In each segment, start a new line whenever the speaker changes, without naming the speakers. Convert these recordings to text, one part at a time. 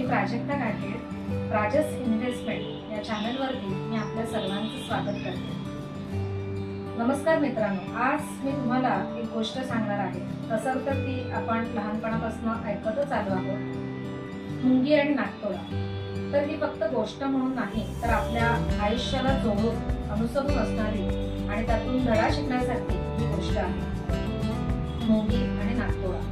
मी प्राजक्ता घाटे, राजस investment या चॅनलवरती मी आपल्या सर्वांचं स्वागत करते। नमस्कार मित्रांनो, आज मी तुम्हाला एक गोष्ट सांगणार आहे। तसं तर ती आपण लहानपणापासून ऐकतच आलो आहोत, मुंगी आणि नाकतोडा। तर ही फक्त गोष्ट म्हणून नाही, तर आपल्या आयुष्याला जोडून अनुसरून असणारी आणि त्यातून धडा शिकण्यासाठी ही गोष्ट आहे, मुंगी आणि नाकतोडा।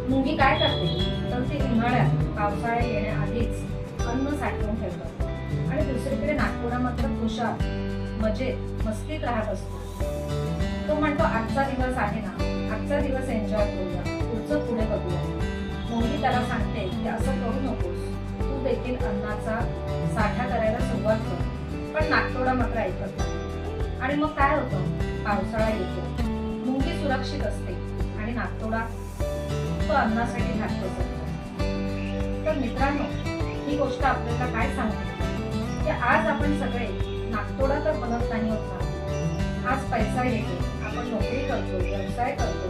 मुंगी काय करते तर ती उन्हाळ्यात पावसाळा येण्याआधीच अन्न साठवून ठेवतात आणि दुसरीकडे नाकतोडा मात्र खुशाल मजेत मस्तीत राहत असतो। तो म्हणतो आजचा दिवस आहे ना, आजचा दिवस एन्जॉय करूया, पुढचं पुढे बघूया। मुंगी त्याला सांगते की असं करू नकोस, तू देखील अन्नाचा साठा करायला सुरुवात कर। पण नाकतोडा मात्र ऐकत नाही आणि मग काय होतं, पावसाळा येतो, मुंगी सुरक्षित असते आणि नाकतोडा तो अन्नासाठी धाकतो असतो। तर मित्रांनो, ही गोष्ट आपल्याला काय सांगते की आज आपण सगळे नाकतोडा तर बनत नाही होता। आज पैसा येतो, आपण नोकरी करतो, व्यवसाय करतो,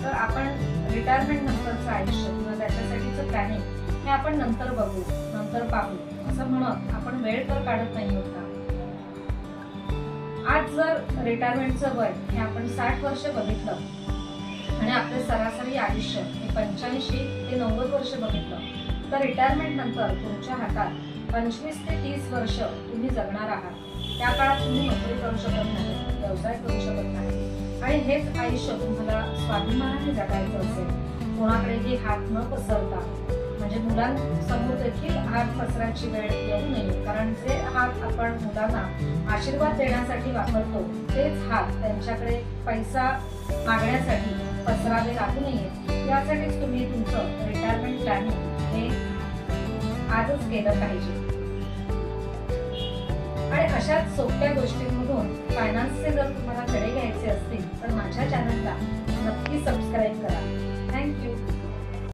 तर आपण रिटायरमेंट नंतरचं आयुष्य किंवा त्याच्यासाठीचं प्लॅनिंग हे आपण नंतर बघू, नंतर पाहू असं म्हणत आपण वेळ तर काढत नाही होता। आज जर रिटायरमेंटचं वय हे आपण 60 वर्ष बघितलं आणि आपलं सरासरी आयुष्य हे 85 ते 90 वर्ष बघितलं, तर रिटायरमेंट नंतर तुमच्या हातात 25 ते 30 वर्ष तुम्ही जगणार आहात। त्या काळात तुम्ही नोकरी करू शकत नाही, व्यवसाय करू शकत नाही आणि हेच आयुष्य तुम्हाला स्वाभिमानाने जगायचं असेल, कोणाकडेही हात न पसरता, म्हणजे मुलांसमोर देखील हात पसरायची वेळ येऊ नये, कारण जे हात आपण मुलांना आशीर्वाद देण्यासाठी वापरतो तेच हात त्यांच्याकडे पैसा मागण्यासाठी पसरावे लागू नये। यासाठीच तुम्ही तुमचं रिटायरमेंट प्लॅनिंग हे आजच केलं पाहिजे। आणि अशाच सोप्या गोष्टींमधून फायनान्सचे जर तुम्हाला धडे घ्यायचे असतील तर माझ्या चॅनलला नक्की सबस्क्राईब करा।